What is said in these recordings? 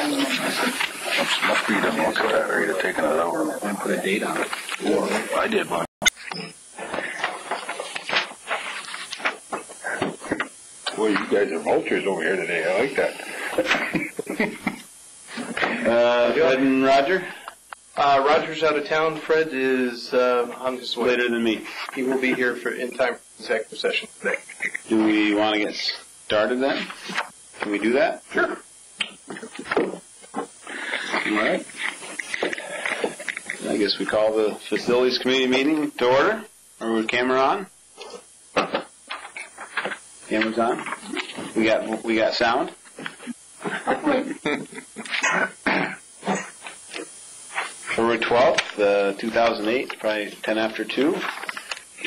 Must be the most of that area taking it over. And put a date on it. I did one. Well, you guys are vultures over here today. I like that. Fred and Roger? Roger's out of town. Fred is on his way. Later than me. He will be here in time for the executive session today. Do we want to get started then? Can we do that? Sure. All right. I guess we call the Facilities Committee meeting to order. Or with camera on? Camera's on. We got sound. February 12th, 2008, probably 10 after 2.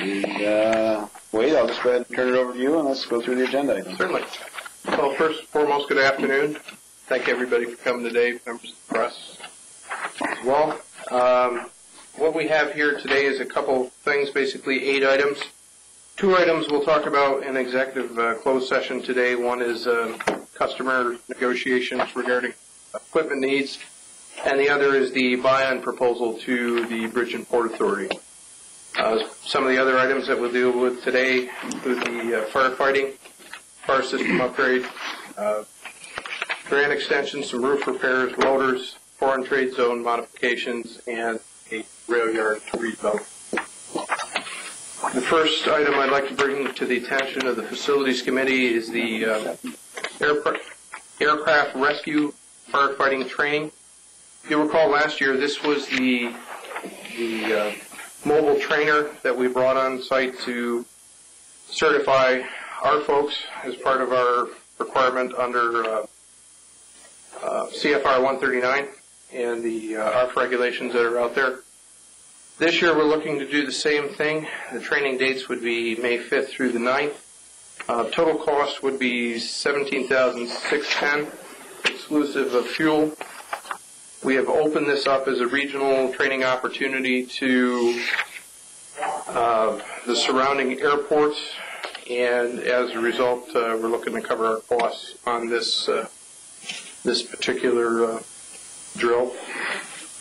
And, Wade, I'll just go ahead and turn it over to you, and let's go through the agenda items. Certainly. Well, first and foremost, good afternoon. Thank everybody for coming today, members of the press as well. What we have here today is a couple things, basically 8 items. 2 items we'll talk about in executive closed session today. One is customer negotiations regarding equipment needs, and the other is the buy-on proposal to the Bridge and Port Authority. Some of the other items that we'll deal with today include the firefighting, fire system upgrade, grant extensions, some roof repairs, loaders, foreign trade zone modifications, and a rail yard redevelopment. The first item I'd like to bring to the attention of the Facilities Committee is the aircraft rescue firefighting training. If you recall last year, this was the mobile trainer that we brought on site to certify our folks as part of our requirement under CFR 139 and the ARF regulations that are out there. This year we're looking to do the same thing. The training dates would be May 5th through the 9th. Total cost would be $17,610, exclusive of fuel. We have opened this up as a regional training opportunity to the surrounding airports, and as a result, we're looking to cover our costs on this particular drill.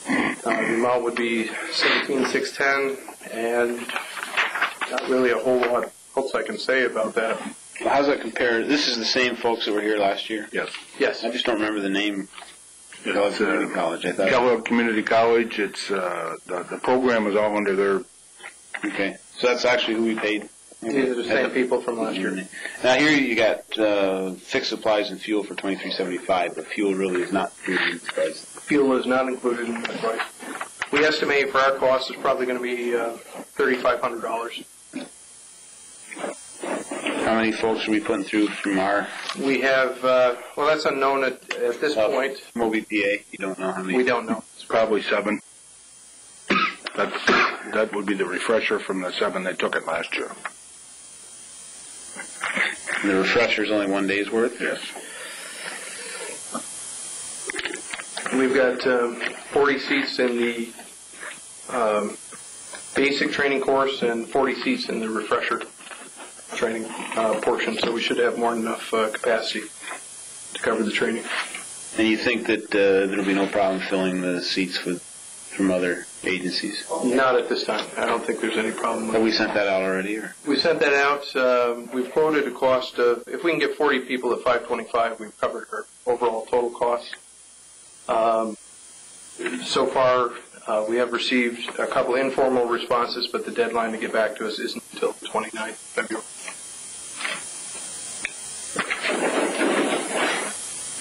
The amount would be $17,610, and not really a whole lot else I can say about that. Well, how's that compare? This is the same folks that were here last year? Yes. Yes. I just don't remember the name. Kellogg Community College, I thought. Kellogg Community College. It's the program is all under their. Okay, so that's actually who we paid. These are the same people from last year. Now here you got fixed supplies and fuel for $23.75, but fuel really is not included in the price. Fuel is not included in the price. We estimate for our cost is probably going to be $3,500. How many folks are we putting through from our? We have, well, that's unknown at this point. From OBPA, you don't know how many? We don't know. It's probably 7. That would be the refresher from the 7 they took it last year. And the refresher's only 1 day's worth? Yes. We've got 40 seats in the basic training course and 40 seats in the refresher training portion, so we should have more than enough capacity to cover the training. And you think that there'll be no problem filling the seats from other agencies? Not at this time. I don't think there's any problem with it. Have we sent that out already? Or? We sent that out. We've quoted a cost of, if we can get 40 people at $525, we've covered our overall total cost. So far, we have received a couple informal responses, but the deadline to get back to us isn't until the 29th of February.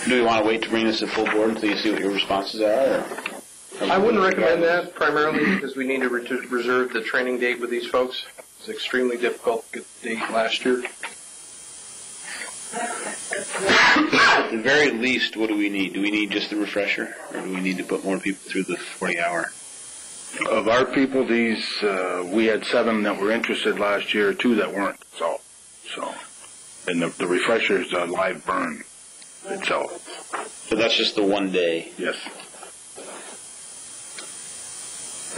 Do we want to wait to bring this to full board until you see what your responses are? Or I wouldn't recommend that, primarily because we need to reserve the training date with these folks. It's extremely difficult to get the date last year. At the very least, what do we need? Do we need just the refresher, or do we need to put more people through the 40-hour? Of our people, these we had 7 that were interested last year, 2 that weren't. So, and the refresher is a live burn itself. So that's just the 1 day. Yes.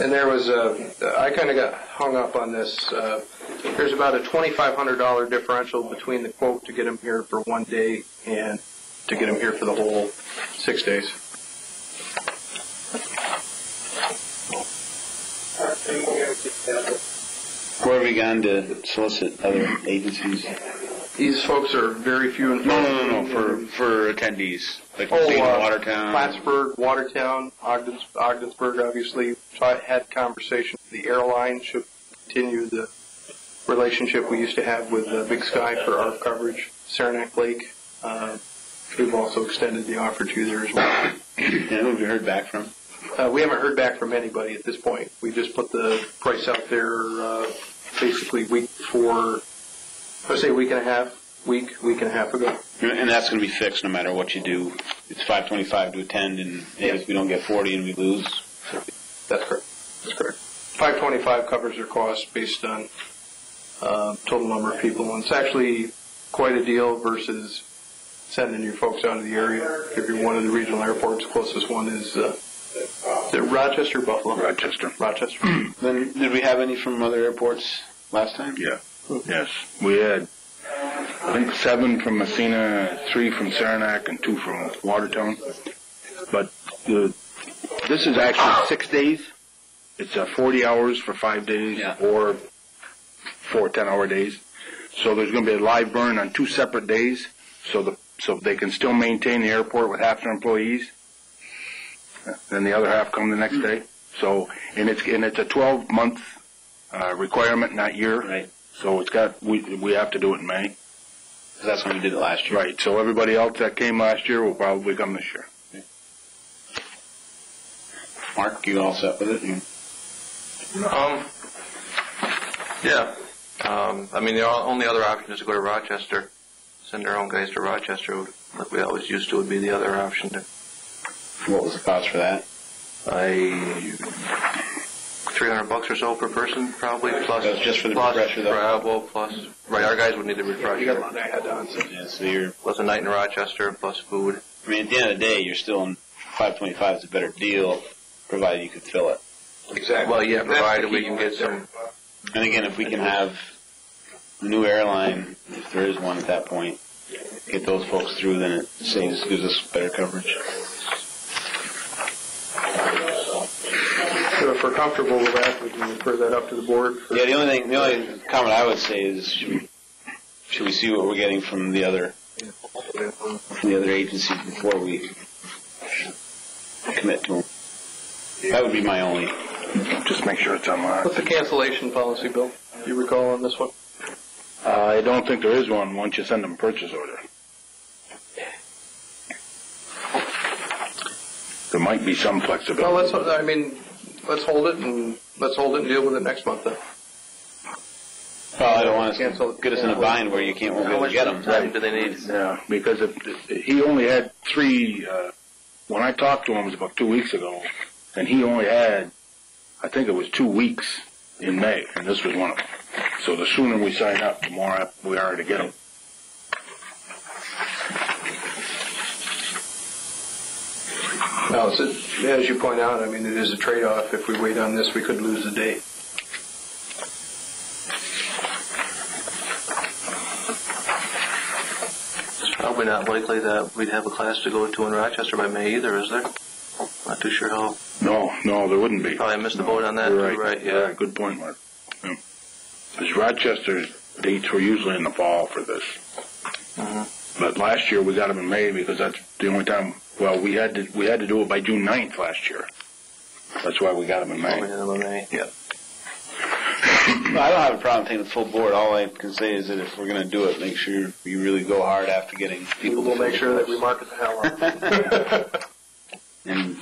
And there was I kind of got hung up on this. There's about a $2,500 differential between the quote to get them here for 1 day and to get them here for the whole 6 days. Where have we gone to solicit other agencies? These folks are very few and far. No. For attendees. Like Watertown. Plattsburgh, Watertown, Ogdensburg, obviously. So I had conversations. The airline should continue the relationship we used to have with Big Sky for our coverage. Saranac Lake, we've also extended the offer to there as well. And who have you heard back from? We haven't heard back from anybody at this point. We just put the price out there basically week and a half ago. And that's going to be fixed no matter what you do. It's $525 to attend, and if we don't get 40 and we lose. That's correct. $525 covers their costs based on total number of people, and it's actually quite a deal versus sending your folks out of the area. If you're one of the regional airports, the closest one is it Rochester or Buffalo? Rochester. Then did we have any from other airports last time? Yeah. Yes. We had, I think, 7 from Messina, 3 from Saranac, and 2 from Watertown. But this is actually 6 days. It's 40 hours for 5 days, or 4 10-hour days. So there's going to be a live burn on 2 separate days, so they can still maintain the airport with half their employees. Then the other half come the next day. So and it's a 12-month requirement, not year. Right. So we have to do it in May. That's when we did it last year. Right. So everybody else that came last year will probably come this year. Okay. Mark, you all set with it? Yeah. I mean, the only other option is to go to Rochester. Send our own guys to Rochester, like we always used to, would be the other option. What was the cost for that? $300 or so per person, probably. Plus, that's just for the plus refresher, though. travel, plus right. Our guys would need a refresher. You got a lot of add-ons. Yeah, so you're plus a night in Rochester, plus food. I mean, at the end of the day, you're still in 525 is a better deal, provided you could fill it. Exactly. Well, yeah, provided we can get some. And again, if we can have a new airline, if there is one at that point, get those folks through, then it gives us better coverage. So if we're comfortable with that, we can refer that up to the board. Yeah, the only comment I would say is, should we see what we're getting from the other agencies before we commit to them? That would be my only. Just make sure it's online. What's the cancellation policy, Bill? Do you recall on this one? I don't think there is one once you send them a purchase order. There might be some flexibility. Well, let's hold it and deal with it next month then. Well, I don't want to get us in a bind where you won't be able to get them. How much time do they need? Yeah, because he only had 3. When I talked to him, it was about 2 weeks ago, and he only had, I think it was 2 weeks in May, and this was one of them. So the sooner we sign up, the more apt we are to get them. No, as you point out, I mean, it is a trade-off. If we wait on this, we could lose the date. It's probably not likely that we'd have a class to go to in Rochester by May either, is there? Not too sure how. No, there wouldn't be. Probably missed the boat on that. You're Right, yeah. Yeah, good point, Mark. Because Rochester's dates were usually in the fall for this. Mm-hmm. But last year we got them in May because that's the only time. Well, we had to do it by June 9th last year. That's why we got them in May. We had them in May. Yeah. I don't have a problem taking the full board. All I can say is that if we're going to do it, make sure we really go hard after getting people. We'll make sure that we market the hell out. And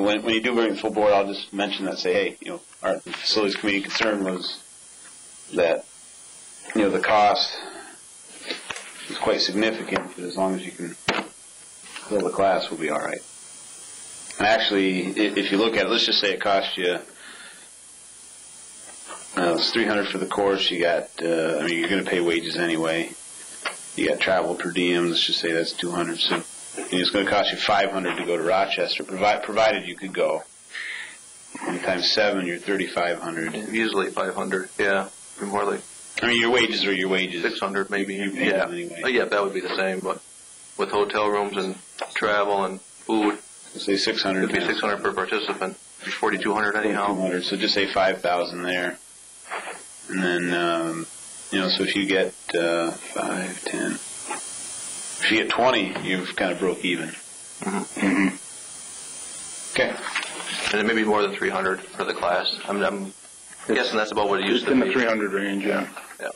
when you do bring the full board, I'll just mention that. Say, hey, our facilities committee concern was that the cost is quite significant, but as long as you can fill the class, we'll be all right. And actually, if you look at it, let's just say it costs you it's $300 for the course. You got, you're going to pay wages anyway. You got travel per diem. Let's just say that's $200. So it's going to cost you $500 to go to Rochester, provided you could go. And times 7, you're $3,500. Easily $500. Yeah, more like. Your wages are your wages. $600 maybe. Yeah. Anyway. Yeah, that would be the same, but with hotel rooms and travel and food, say $600. it'd be $600 per participant. 4,200 anyhow. 4,200, so just say 5,000 there. And then, so if you get 5, 10, if you get 20, you've kind of broke even. Mm-hmm. Mm-hmm. Okay. And it may be more than 300 for the class. I'm guessing that's about what it used to in be. the 300 range, yeah. Yeah.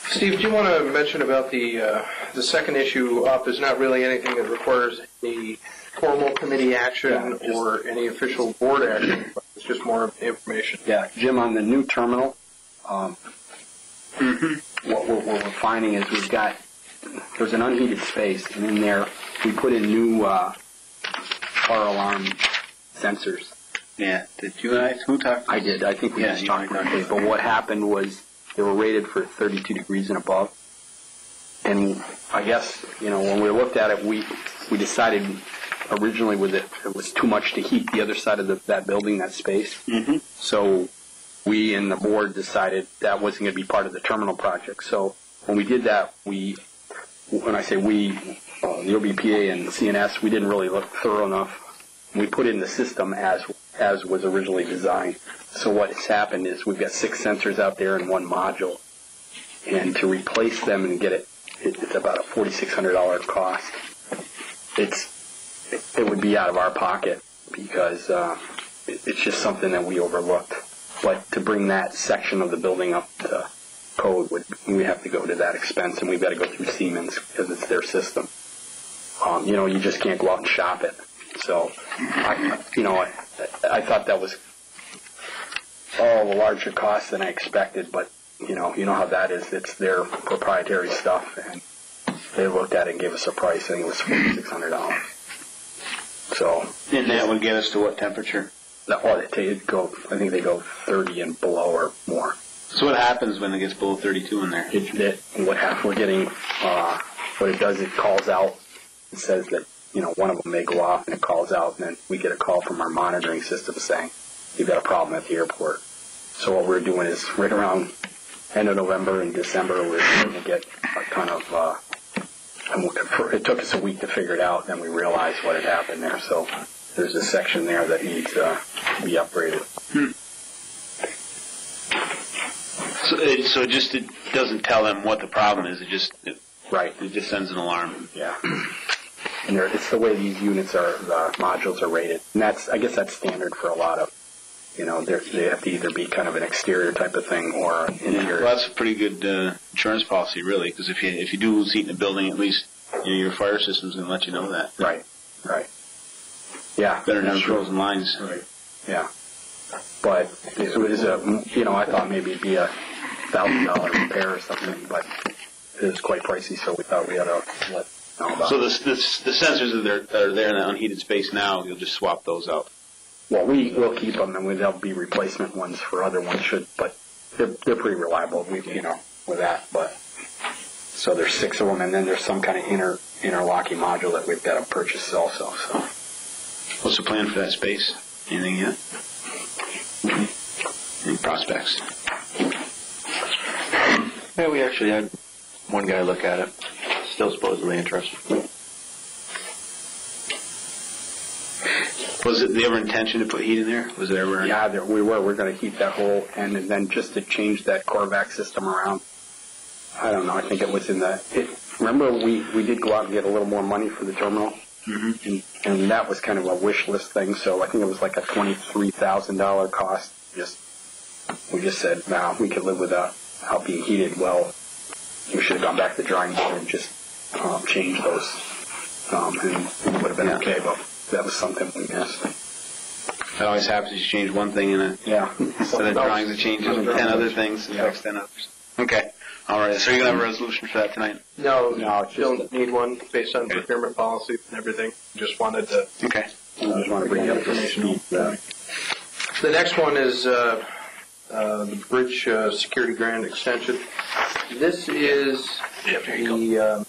Steve, do you want to mention about the second issue up is not really anything that requires a formal committee action or any official board action, but it's just more information. Yeah, Jim, on the new terminal, what we're finding is there's an unheated space, and in there we put in new car alarm sensors. Yeah. Did you and who talked? I did. I think we just talked about it. But what happened was they were rated for 32 degrees and above. And I guess, when we looked at it, we decided originally it was too much to heat the other side of that building, that space. Mm-hmm. So we and the board decided that wasn't going to be part of the terminal project. So when we did that, when I say we, the OBPA and the CNS, we didn't really look thorough enough. We put in the system as was originally designed. So what has happened is we've got 6 sensors out there in one module, and to replace them and get it's about a $4,600 cost. It would be out of our pocket because it's just something that we overlooked. But to bring that section of the building up to code, we have to go to that expense, and we've got to go through Siemens because it's their system. You just can't go out and shop it. So, I thought that was a larger cost than I expected, but you know how that is. It's their proprietary stuff, and they looked at it and gave us a price. I think it was $4,600. So, and that would get us to what temperature? I think they go 30 and below or more. So what happens when it gets below 32 in there? We're getting, what it does, it calls out. It says that, one of them may go off, and it calls out, and then we get a call from our monitoring system saying, you've got a problem at the airport. So what we're doing is right around end of November and December, we're going to get a ton of, it took us a week to figure it out, and then we realized what had happened there. So there's a section there that needs to be upgraded. So it doesn't tell them what the problem is. It just sends an alarm. Yeah. And it's the way these units the modules are rated. And I guess that's standard for a lot of, they have to either be kind of an exterior type of thing or an interior. Well, that's a pretty good insurance policy, really, because if you do lose heat in a building, at least your fire system's going to let you know that. Right. Yeah. Better than having frozen lines. Right. Yeah. But it was I thought maybe it'd be a $1,000 repair or something, but it was quite pricey, so we thought we had to let know about it. So the sensors that are there in the unheated space now, you'll just swap those out. Well, we'll keep them, and there'll be replacement ones for other ones but they're pretty reliable. With that. But so there's 6 of them, and then there's some kind of interlocking module that we've got to purchase also. So what's the plan for that space? Anything yet? Any prospects? Yeah, we actually had one guy look at it. Still supposedly interested. Was it ever intention to put heat in there? Was it ever? Yeah, we were. We're going to heat that whole end, and then just to change that Corvac system around. I don't know. I think it was remember, we did go out and get a little more money for the terminal, and that was kind of a wish list thing. So I think it was like a $23,000 cost. We just said, no, we could live without being heated. Well, we should have gone back to the drawing board and just change those, and it would have been okay. But that was something we missed. That always happens. You change one thing in instead of drawings, it changes 10 other things. It affects 10 others. Okay. All right. So you're going to have a resolution for that tonight? No, don't need one based on procurement policy and everything. Just wanted to. Okay. I just want to bring up information. The next one is the bridge security grant extension. This is There's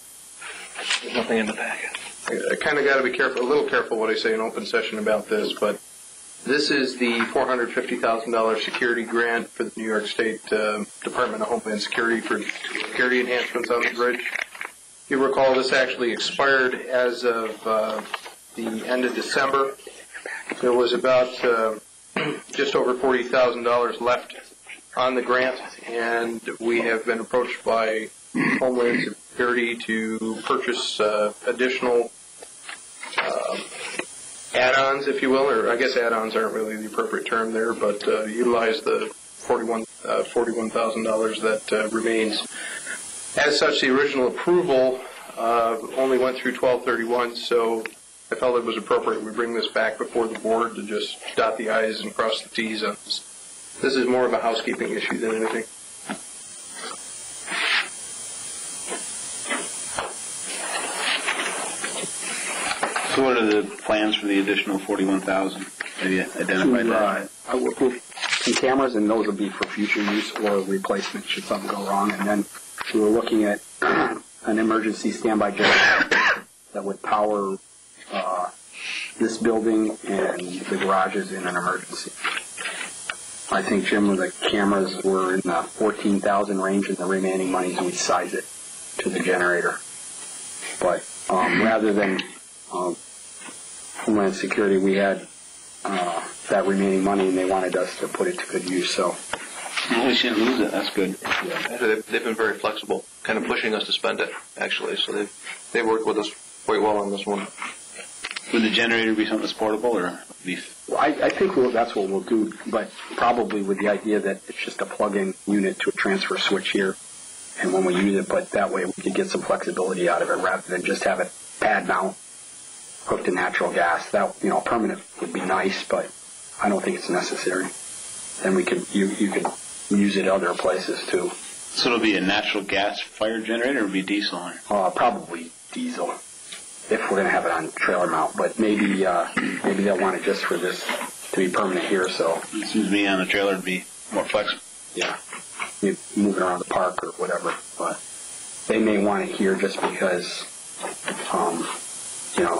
nothing in the packet. I kind of got to be a little careful what I say in open session about this, but this is the $450,000 security grant for the New York State Department of Homeland Security for security enhancements on the bridge. You recall this actually expired as of the end of December. There was about just over $40,000 left on the grant, and we have been approached by Homeland Security to purchase additional add-ons, if you will, or I guess add-ons aren't really the appropriate term there, but utilize the $41,000 that remains. As such, the original approval only went through 12/31, so I felt it was appropriate we bring this back before the board to just dot the I's and cross the T's on this. This is more of a housekeeping issue than anything. So what are the plans for the additional 41,000? Have you identified that? I will put some cameras, and those will be for future use or replacement should something go wrong. And then we were looking at an emergency standby generator that would power this building and the garages in an emergency. I think, Jim, the cameras were in the 14,000 range, and the remaining monies we size it to the generator. But rather than Homeland Security, we had that remaining money, and they wanted us to put it to good use. So well, we shouldn't lose it. That's good. Yeah. They've been very flexible, kind of pushing us to spend it, actually. So they've worked with us quite well on this one. Would the generator be something that's portable, or be? Well, I think that's what we'll do, but probably with the idea that it's just a plug-in unit to a transfer switch here, and when we use it, but that way we could get some flexibility out of it rather than just have it pad mount hooked to natural gas. That, permanent would be nice, but I don't think it's necessary. Then you could use it other places too. So it'll be a natural gas fire generator, or it'll be diesel? Probably diesel, if we're going to have it on trailer mount. But maybe they'll want it just for this to be permanent here. So it seems to me on the trailer to be more flexible. Yeah, you move it around the park or whatever. But they may want it here just because,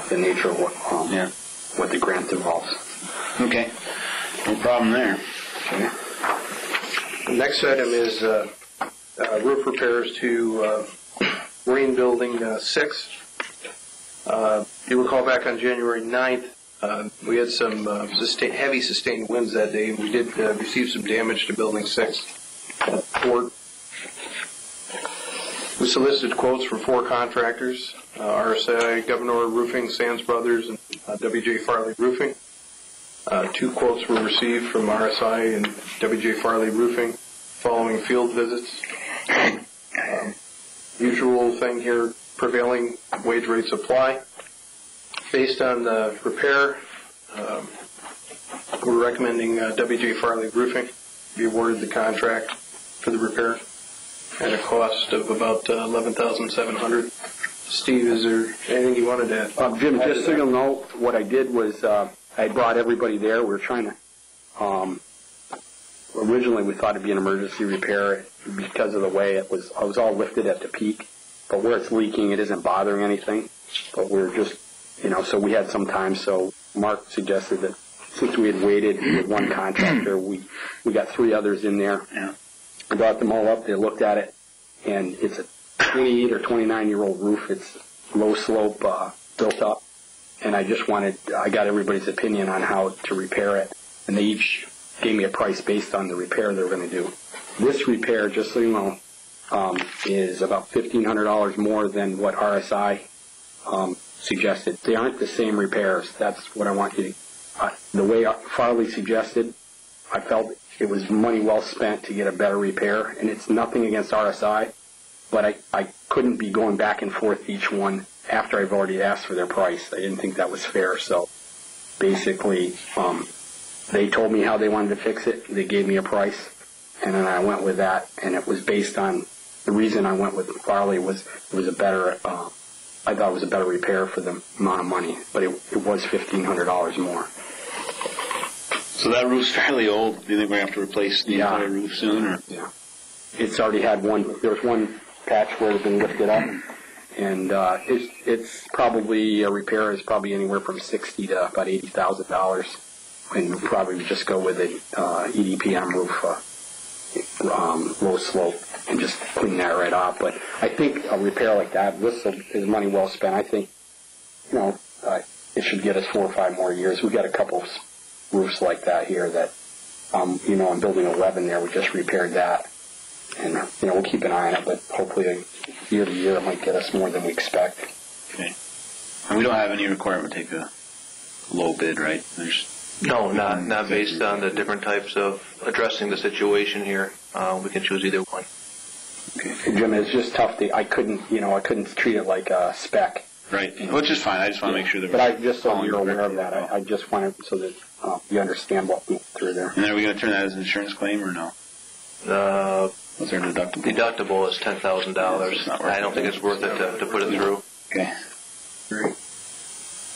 the nature of what the grant involves. Okay, no problem there. Okay. The next item is roof repairs to Marine Building 6. You recall back on January 9th, we had some heavy sustained winds that day, and we did receive some damage to Building 6. We solicited quotes from 4 contractors, RSI, Governor Roofing, Sands Brothers, and W.J. Farley Roofing. 2 quotes were received from RSI and W.J. Farley Roofing following field visits. Usual thing here, prevailing wage rates apply. Based on the repair, we're recommending W.J. Farley Roofing be awarded the contract for the repair at a cost of about $11,700. Steve, is there anything you wanted to add? Jim, just so you'll know, what I did was I brought everybody there. We were trying to, originally we thought it'd be an emergency repair because of the way it was all lifted at the peak, but where it's leaking, it isn't bothering anything. But we're just, so we had some time, so Mark suggested that since we had waited with one contractor, we got 3 others in there. Yeah. I brought them all up, they looked at it, and it's a 28 or 29-year-old roof. It's low slope, built up. And I got everybody's opinion on how to repair it. And they each gave me a price based on the repair they were going to do. This repair, just so you know, is about $1,500 more than what RSI suggested. They aren't the same repairs. That's what I want you to... the way Farley suggested, I felt it was money well spent to get a better repair. And it's nothing against RSI, but I couldn't be going back and forth each one after I've already asked for their price. I didn't think that was fair. So basically, they told me how they wanted to fix it. They gave me a price, and then I went with that. And it was based on the reason I went with Farley was it was a better. I thought it was a better repair for the amount of money, but it was $1,500 more. So that roof's fairly old. Do you think we're going to have to replace the entire roof soon? Or? Yeah. It's already had one. There's one patch where it's been lifted up, and it's probably a repair is probably anywhere from $60,000 to about $80,000, and we'll probably just go with an EDPM roof, low slope, and just clean that right off. But I think a repair like that, this is money well spent. I think, it should get us 4 or 5 more years. We got a couple roofs like that here that, you know, on building 11 there, we just repaired that. And, you know, we'll keep an eye on it, but hopefully year to year it might get us more than we expect. Okay. And we don't have any requirement to take a low bid, right? No, not based on the different types of addressing the situation here. We can choose either one. Okay. Jim, it's just tough. I couldn't treat it like a spec. Right. Which is fine. I just want to make sure that But I just so you're aware of that. I just wanted so that you understand what went through there. And are we going to turn that as an insurance claim or no? What's our deductible? Deductible is $10,000. I don't think it's worth it to put it through. Okay. Great.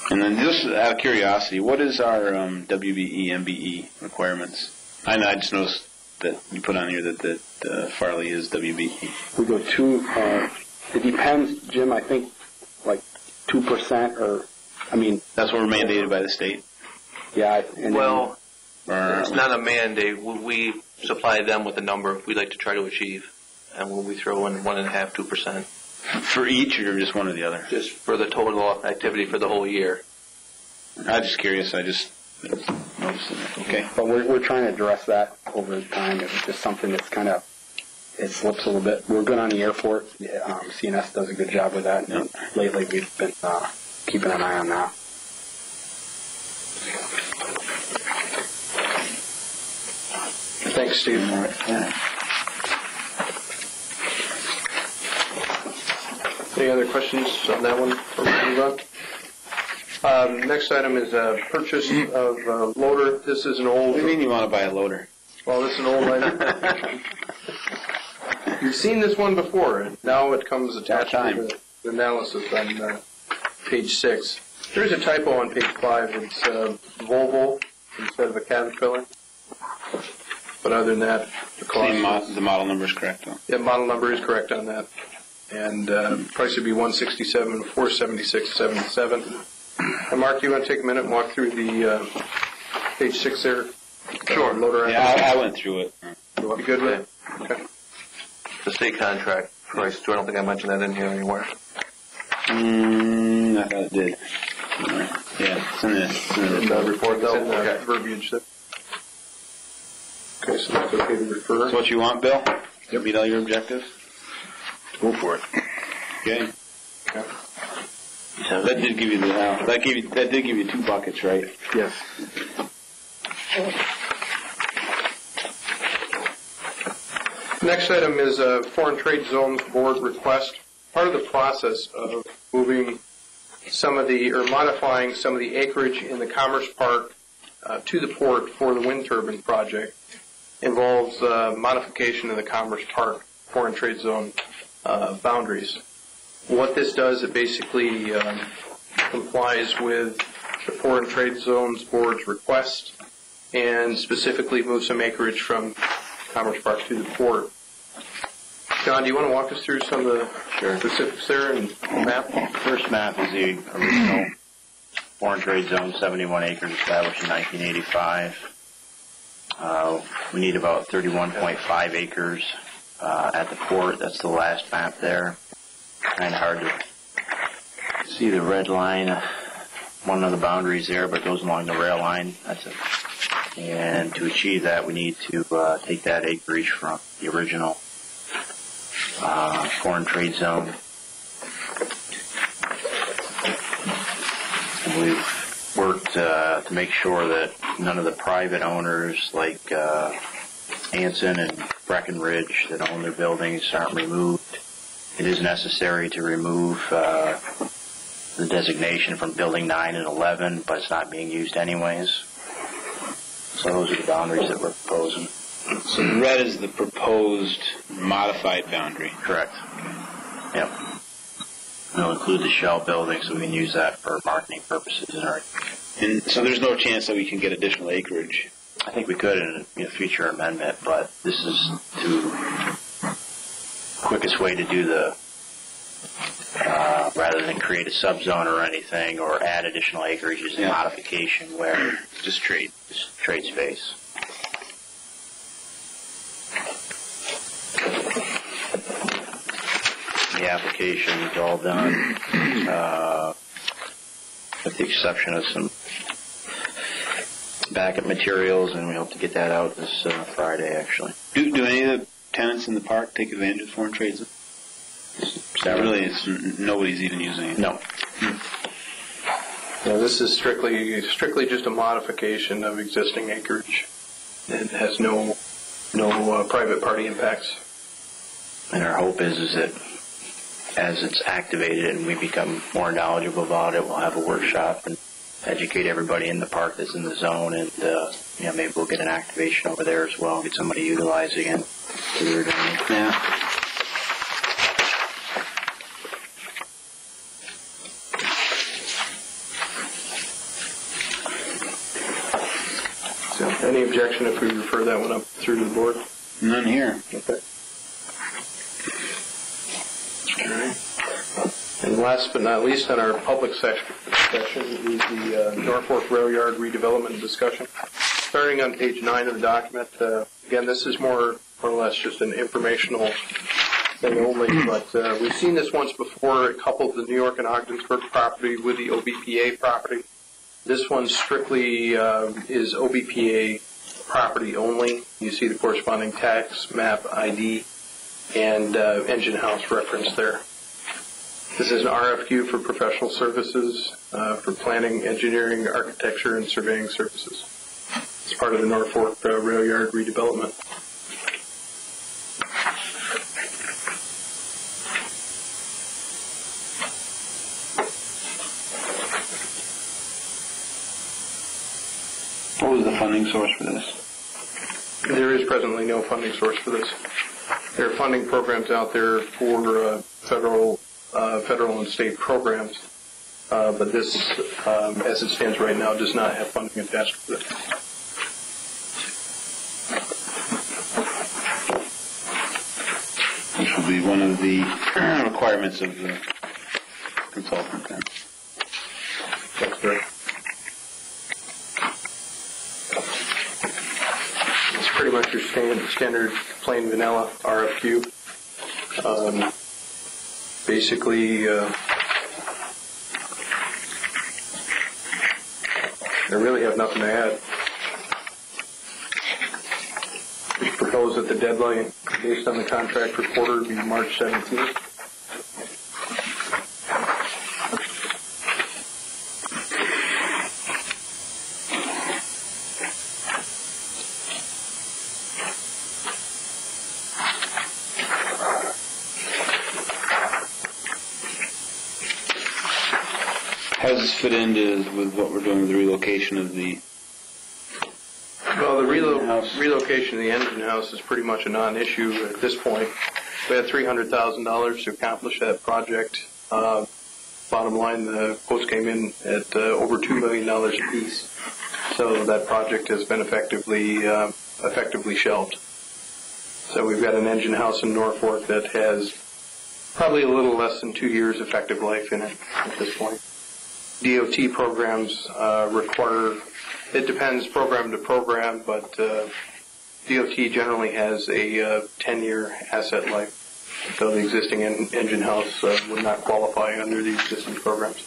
And then just out of curiosity, what is our WBE, MBE requirements? I know I just noticed that you put on here that Farley is WBE. We go 2, it depends, Jim, I think like 2% or, I mean. That's what we're mandated by the state? Yeah. Well, it's not a mandate. We supply them with a number we'd like to try to achieve. And when we throw in 1.5%, 2%. For each or just one or the other? Just for the total activity for the whole year. I'm just curious. I just noticed it. Okay. But we're trying to address that over time. It's just something that's kind of, it slips a little bit. We're good on the airport. CNS does a good job with that. And lately we've been keeping an eye on that. Thanks, Steve. All right. Yeah. Any other questions on that one before we move on? Next item is purchase of loader. This is an old. What do you mean you want to buy a loader? Well, this is an old item. You've seen this one before, and now it comes attached to the analysis on page 6. There's a typo on page 5. It's Volvo instead of a Caterpillar. But other than that, the cost. The model number is correct, though. Yeah, model number is correct on that. And price would be $167, $476.77. And Mark, you want to take a minute and walk through the page 6 there? Sure. Loader. Yeah, I went through it. You good with it? Okay. The state contract price, too. I don't think I mentioned that in here anywhere. I thought it did. Yeah, it's in the report, though? Okay. Verbiage. Okay, so that's okay to refer. That's what you want, Bill? Yep. Meet all your objectives? Go for it. Okay. So that did give you that did give you 2 buckets, right? Yes. Next item is a Foreign Trade Zones Board request. Part of the process of moving modifying some of the acreage in the Commerce Park to the port for the wind turbine project involves modification of the Commerce Park Foreign Trade Zone boundaries. What this does, it basically complies with the Foreign Trade Zones Board's request and specifically moves some acreage from Commerce Park to the port. John, do you want to walk us through some of the specifics there and the map? First map is the original Foreign Trade Zone, 71 acres established in 1985. We need about 31.5 acres at the port. That's the last map there. Kind of hard to see the red line. One of the boundaries there, but it goes along the rail line. That's it. And to achieve that, we need to take that acreage from the original Foreign Trade Zone. And we've worked to make sure that none of the private owners like Anson and Breckenridge that own their buildings aren't removed. It is necessary to remove the designation from Building 9 and 11, but it's not being used anyways. So those are the boundaries that we're proposing. So the red is the proposed modified boundary. Correct. Yep. We'll include the shell building so we can use that for marketing purposes. And so there's no chance that we can get additional acreage? I think we could in a future amendment, but this is the quickest way to do the, rather than create a subzone or anything or add additional acreage is a modification where just trade space. The application is all done. with the exception of some backup materials, and we hope to get that out this Friday, actually. Do any of the tenants in the park take advantage of foreign trades? Really, nobody's even using it. No. No, this is strictly just a modification of existing acreage. It has no private party impacts. And our hope is that as it's activated and we become more knowledgeable about it, we'll have a workshop and educate everybody in the park that's in the zone, and maybe we'll get an activation over there as well, get somebody utilizing it. Yeah. So, any objection if we refer that one up through to the board? None here. Okay. All right. And last but not least, on our public session is the North Fork Rail Yard redevelopment discussion. Starting on page 9 of the document, again, this is more or less just an informational thing only, but we've seen this once before. It coupled the New York and Ogdensburg property with the OBPA property. This one strictly is OBPA property only. You see the corresponding tax, map, ID, and engine house reference there. This is an RFQ for professional services for planning, engineering, architecture, and surveying services. It's part of the North Fork Rail Yard redevelopment. What was the funding source for this? There is presently no funding source for this. There are funding programs out there for federal and state programs, but this, as it stands right now, does not have funding attached to it. This will be one of the requirements of the consultant then. That's correct. It's pretty much your standard plain vanilla RFQ. Basically, I really have nothing to add. We propose that the deadline, based on the contract reporter, be March 17th. How does this fit into with what we're doing with the relocation of the... Well, the relocation of the engine house is pretty much a non-issue at this point. We had $300,000 to accomplish that project. Bottom line, the quotes came in at over $2 million apiece. So that project has been effectively shelved. So we've got an engine house in North Fork that has probably a little less than 2 years effective life in it at this point. DOT programs require, it depends program to program, but DOT generally has a 10-year asset life. So the existing engine house would not qualify under the existing programs.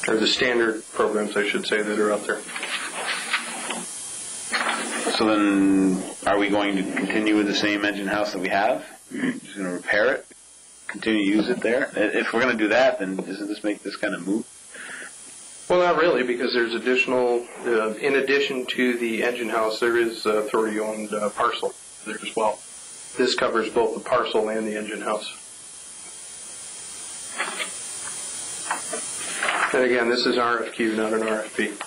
Or the standard programs, I should say, that are out there. So then, are we going to continue with the same engine house that we have? Just going to repair it? Continue to use it there? If we're going to do that, then doesn't this make this kind of moot? Well, not really, because there's additional, in addition to the engine house, there is authority-owned parcel there as well. This covers both the parcel and the engine house. And again, this is RFQ, not an RFP.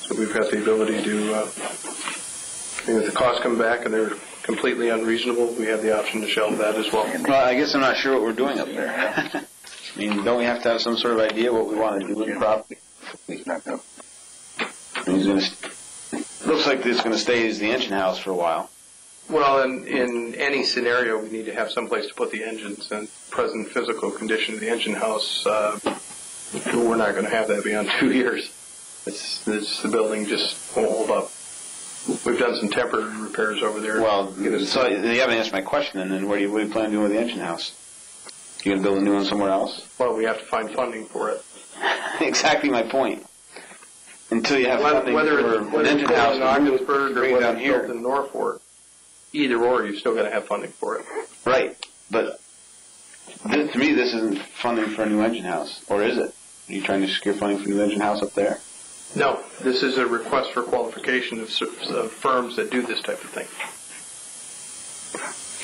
So we've got the ability to, if the costs come back and they're completely unreasonable, we have the option to shelve that as well. Well, I guess I'm not sure what we're doing up there. I mean, don't we have to have some sort of idea what we want to do with the property? Looks like it's going to stay as the engine house for a while. Well, in any scenario, we need to have some place to put the engines, and present physical condition of the engine house, we're not going to have that beyond 2 years. The building just won't hold up. We've done some temporary repairs over there. Well, so you haven't answered my question, and then what do you plan on doing with the engine house? You gonna build a new one somewhere else? Well, we have to find funding for it. Exactly my point. Until you have funding Whether for an engine house in Ogdensburg or bring it whether down it's here. built in Norfolk, either or, you're still going to have funding for it. Right, but to me, this isn't funding for a new engine house, or is it? Are you trying to secure funding for a new engine house up there? No, this is a request for qualification of firms that do this type of thing.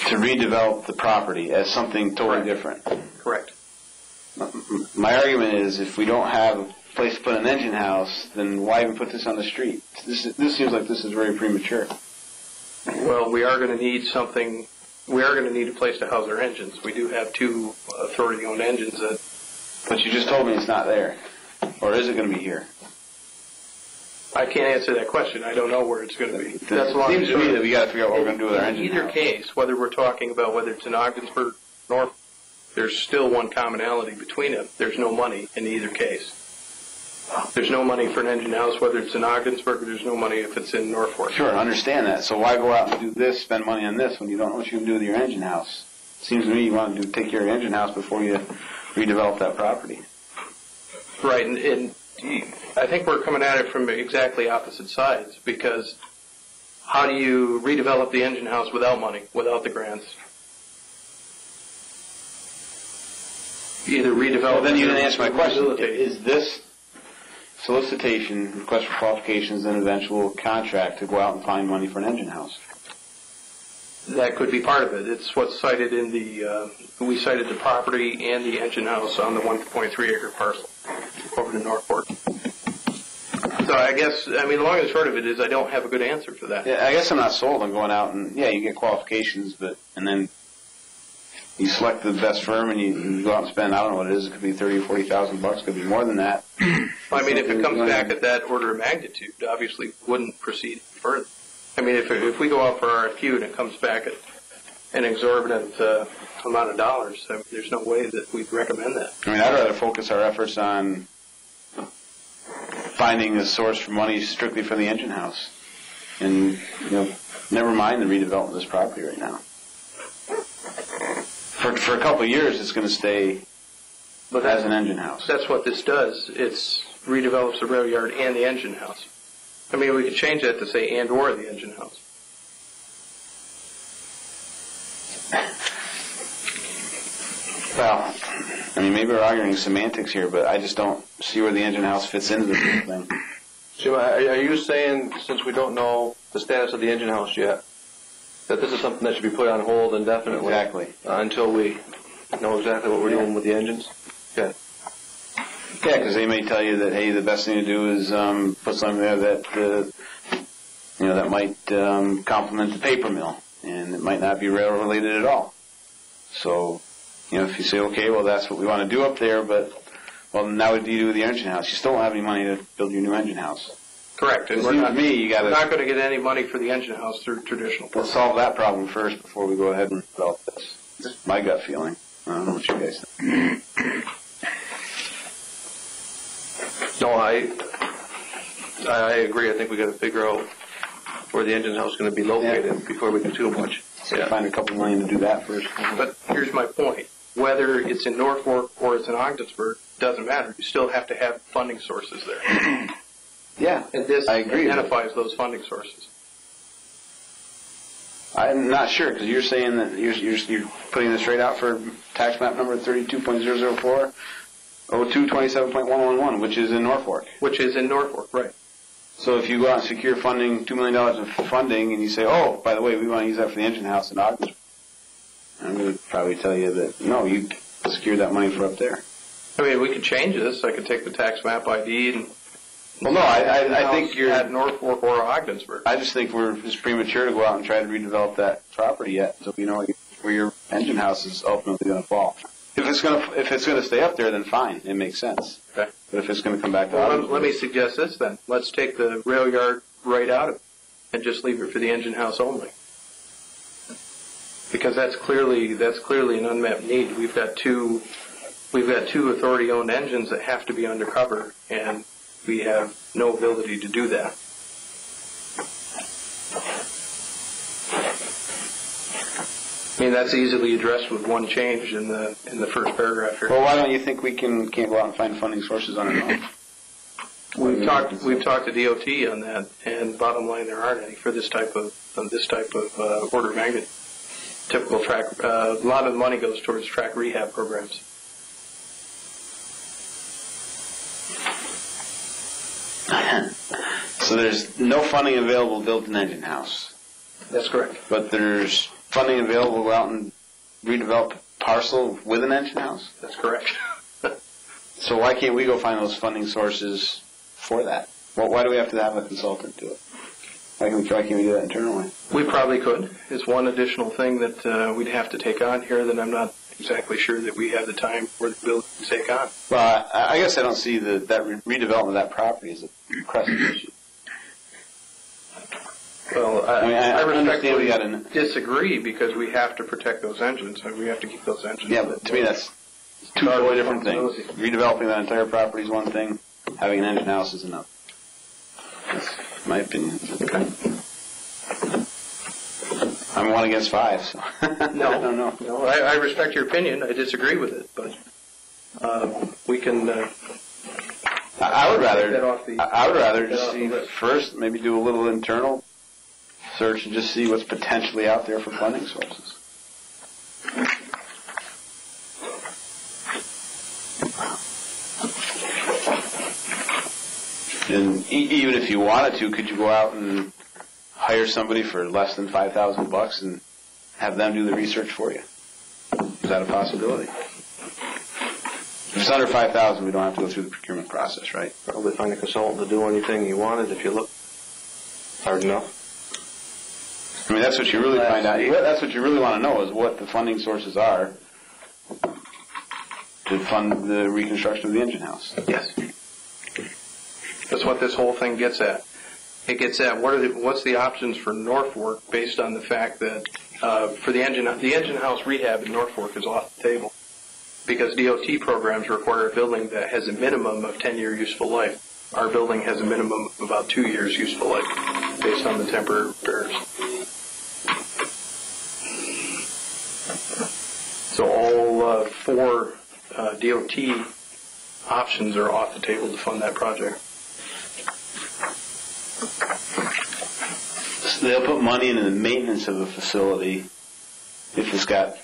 To redevelop the property as something totally different. Correct. My argument is, if we don't have a place to put an engine house, then why even put this on the street? This seems like this is very premature. Well, we are going to need something. We are going to need a place to house our engines. We do have 2 authority-owned engines that. But you just told me it's not there, or is it going to be here? I can't answer that question. I don't know where it's going to be. It seems to me that we got to figure out what we're going to do with our engine In either house. case, whether we're talking about whether it's in Ogdensburg, North, there's still one commonality between them. There's no money in either case. There's no money for an engine house, whether it's in Ogdensburg, or there's no money if it's in Norfolk. Sure, I understand that. So why go out and do this, spend money on this, when you don't know what you can do with your engine house? Seems to me you want to take care of your engine house before you redevelop that property. Right, and I think we're coming at it from exactly opposite sides, because how do you redevelop the engine house without money, without the grants? Either redevelop. Well, then you didn't or answer my question. rehabilitate. Is this solicitation, request for qualifications, and eventual contract to go out and find money for an engine house? That could be part of it. It's what's cited in the, we cited the property and the engine house on the 1.3 acre parcel over to Norfolk. So I guess, I mean, the long and short of it is I don't have a good answer for that. Yeah, I guess I'm not sold on going out and, yeah, you get qualifications, and then you select the best firm and you go out and spend, I don't know what it is, it could be $30,000 or $40,000, could be more than that. I mean, if it comes back at that order of magnitude, obviously wouldn't proceed further. I mean, if we go out for RFQ and it comes back at an exorbitant amount of dollars, I mean, there's no way that we'd recommend that. I mean, I'd rather focus our efforts on finding a source for money strictly for the engine house. And, never mind the redevelopment of this property right now. For a couple of years, it's going to stay as an engine house. That's what this does. It redevelops the rail yard and the engine house. I mean, we could change that to say and or the engine house. Well, I mean, maybe we're arguing semantics here, but I just don't see where the engine house fits into this whole thing. Jim, are you saying, since we don't know the status of the engine house yet, that this is something that should be put on hold indefinitely? Exactly. Until we know exactly what we're doing with the engines? Okay. Yeah, because they may tell you that, hey, the best thing to do is put something there that that might complement the paper mill, and it might not be rail related at all. So, if you say, okay, well, that's what we want to do up there, but now what do you do with the engine house? You still don't have any money to build your new engine house. Correct. And It we're seems not, to me you got we're not going to get any money for the engine house through traditional. Let's solve that problem first before we go ahead and develop this. That's my gut feeling. I don't know what you guys think. No, I agree. I think we got to figure out where the engine house is going to be located before we do too much. So find a couple million to do that first. But here's my point. Whether it's in Norfolk or it's in Ogdensburg, doesn't matter. You still have to have funding sources there. Yeah, And this I agree. identifies those funding sources. I'm not sure, because you're saying that you're putting this right out for tax map number 32.004, 0227.111, which is in Norfolk. Which is in Norfolk, right. So if you go out and secure funding, $2 million of funding, and you say, oh, by the way, we want to use that for the engine house in Ogdensburg, I'm going to probably tell you that, no, you secured that money for up there. I mean, we could change this. I could take the tax map ID and... Well, no, I think you're... At Norfolk or Ogdensburg. I just think it's premature to go out and try to redevelop that property yet, so you know where your engine house is ultimately going to fall. If it's going to stay up there, then fine, it makes sense. Okay. But if it's going to come back to Well, Ogdensburg, let me suggest this then. Let's take the rail yard right out of it and just leave it for the engine house only. Because that's clearly an unmet need. We've got two authority-owned engines that have to be undercover, and we have no ability to do that. I mean, that's easily addressed with one change in the first paragraph here. Well, why don't you think we can't go out and find funding sources on our own? We've talked to DOT on that, and bottom line, there aren't any for this type of order of magnitude. Typical track. A lot of the money goes towards track rehab programs. So there's no funding available to build an engine house, That's correct. but there's funding available to go out and redevelop a parcel with an engine house. That's correct. So why can't we go find those funding sources for that? Well, why do we have to have a consultant do it? Why can't we do that internally? We probably could. It's one additional thing that we'd have to take on here that I'm not exactly sure that we have the time or the ability to take on. Well, I guess I don't see that redevelopment of that property as a pressing issue. Well, I respectfully understand disagree because we have to protect those engines. We have to keep those engines. Yeah, but to me that's two totally different things. Redeveloping that entire property is one thing. Having an engine house is another. That's my opinion. Okay. I'm 1 against 5, so No, I don't know. No, I respect your opinion. I disagree with it, but we can. I would rather take just see first, maybe do a little internal search and just see what's potentially out there for funding sources. And even if you wanted to, could you go out and hire somebody for less than $5,000 and have them do the research for you? Is that a possibility? If it's under $5,000, we don't have to go through the procurement process, right? Probably find a consultant to do anything you wanted if you look hard enough. I mean, that's what you really find out. That's what you really want to know is what the funding sources are to fund the reconstruction of the engine house. Yes. That's what this whole thing gets at. It gets at what's the options for Norfolk based on the fact that for the engine house rehab in Norfolk is off the table because DOT programs require a building that has a minimum of 10-year useful life. Our building has a minimum of about 2 years useful life based on the temporary repairs. So all 4 DOT options are off the table to fund that project. So they'll put money into the maintenance of a facility if it's got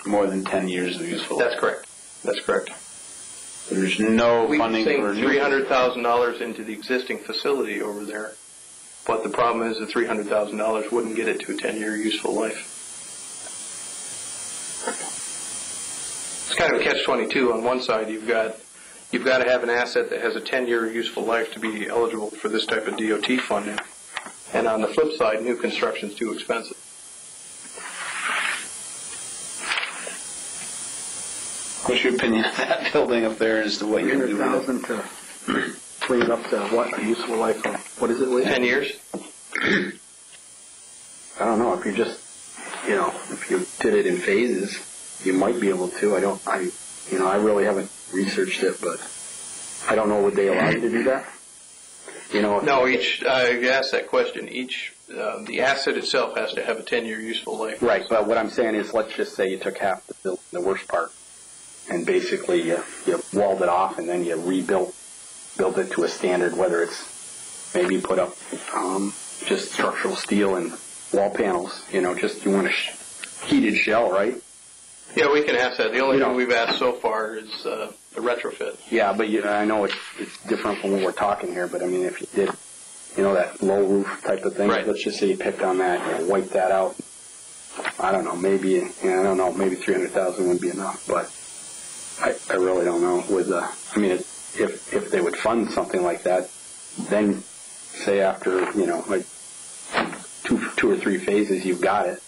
more than 10 years of useful life. That's correct. That's correct. There's no funding we for sink $300,000 into the existing facility over there, but the problem is the $300,000 wouldn't get it to a 10-year useful life. It's kind of a catch-22. On one side, you've got to have an asset that has a 10-year useful life to be eligible for this type of DOT funding, and on the flip side, new construction's too expensive. What's your opinion of that building up there as to what you can do with it? $300,000 to bring it up to what, a useful life of, what is it, Lee? 10 years? I don't know, if you just, if you did it in phases, you might be able to. I really haven't researched it, but I don't know, would they allow you to do that? No, you asked that question. The asset itself has to have a 10-year useful life. Right, but what I'm saying is, let's just say you took half the building, the worst part, and basically you walled it off, and then you built it to a standard, whether it's maybe put up just structural steel and wall panels, just you want a heated shell, right? Yeah, we can ask that. The only thing we've asked so far is the retrofit. Yeah, but I know it's different from what we're talking here, but I mean, if you did, that low roof type of thing, right. Let's just say you picked on that, wipe that out. I don't know, maybe $300,000 wouldn't be enough, but I really don't know. If they would fund something like that, then say after like two or three phases, you've got it.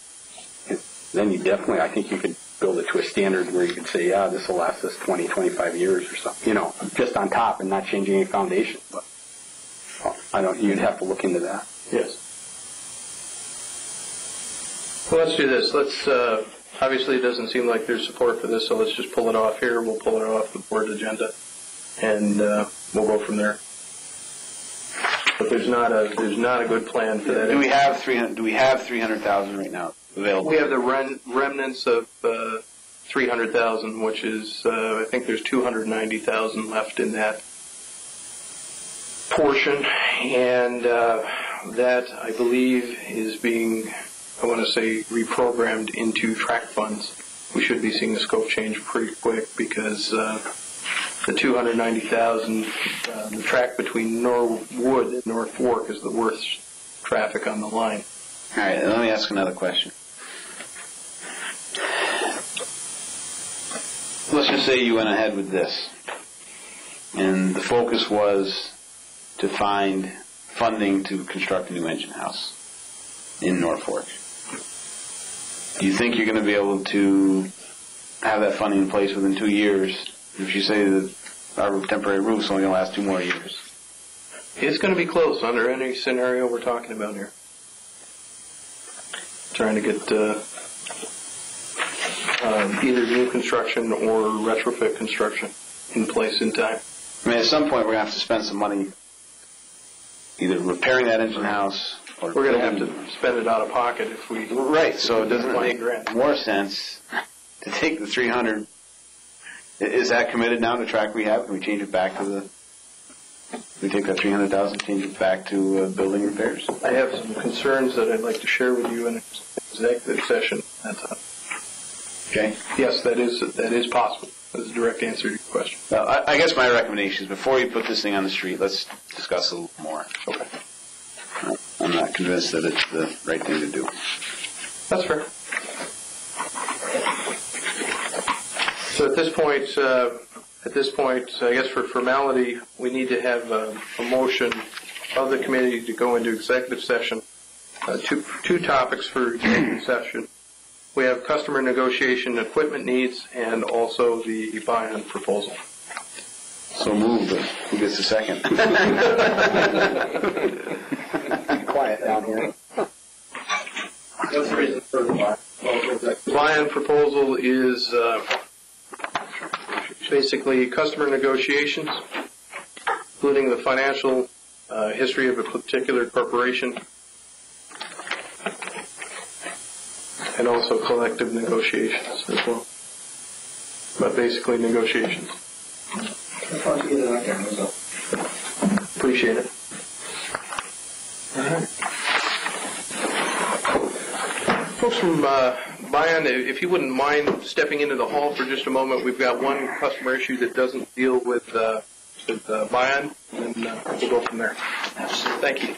Then I think you could build it to a standard where you could say, yeah, this will last us 20, 25 years or something, just on top and not changing any foundation. But you'd have to look into that. Yes. Well, let's do this. Obviously it doesn't seem like there's support for this, so let's just pull it off here. We'll pull it off the board agenda, and we'll go from there. But there's not a good plan for that. Do we have $300,000 right now available? We have the remnants of 300,000, which is, I think there's 290,000 left in that portion, and that, I believe, is being, I want to say, reprogrammed into track funds. We should be seeing a scope change pretty quick because the 290,000, the track between Norwood and North Fork is the worst traffic on the line. All right, let me ask another question. Let's just say you went ahead with this, and the focus was to find funding to construct a new engine house in North Fork. Do you think you're going to be able to have that funding in place within 2 years if you say that our temporary roof's only going to last 2 more years? It's going to be close under any scenario we're talking about here. Trying to get either new construction or retrofit construction in place in time. I mean, at some point we're going to have to spend some money either repairing that engine house or we're going to have to spend it out of pocket if we... Right, so doesn't it make more sense to take the 300? Is that committed now to track rehab? Can we change it back to the... We take that 300,000, change it back to building repairs? I have some concerns that I'd like to share with you in executive session. Okay. Yes, that is possible. That's a direct answer to your question. Well, I guess my recommendation is before you put this thing on the street, let's discuss a little more. Okay. I'm not convinced that it's the right thing to do. That's fair. So at this point, I guess for formality, we need to have a motion of the committee to go into executive session. Two topics for executive session. We have customer negotiation equipment needs and also the buy-in proposal. So moved, but who gets the second? Quiet down here. What's the reason for the buy-in proposal is basically customer negotiations, including the financial history of a particular corporation, and also collective negotiations as well. But basically negotiations. Appreciate it. All right. Folks from Buy-On, if you wouldn't mind stepping into the hall for just a moment, we've got one customer issue that doesn't deal with Buy-On, and we'll go from there. Thank you.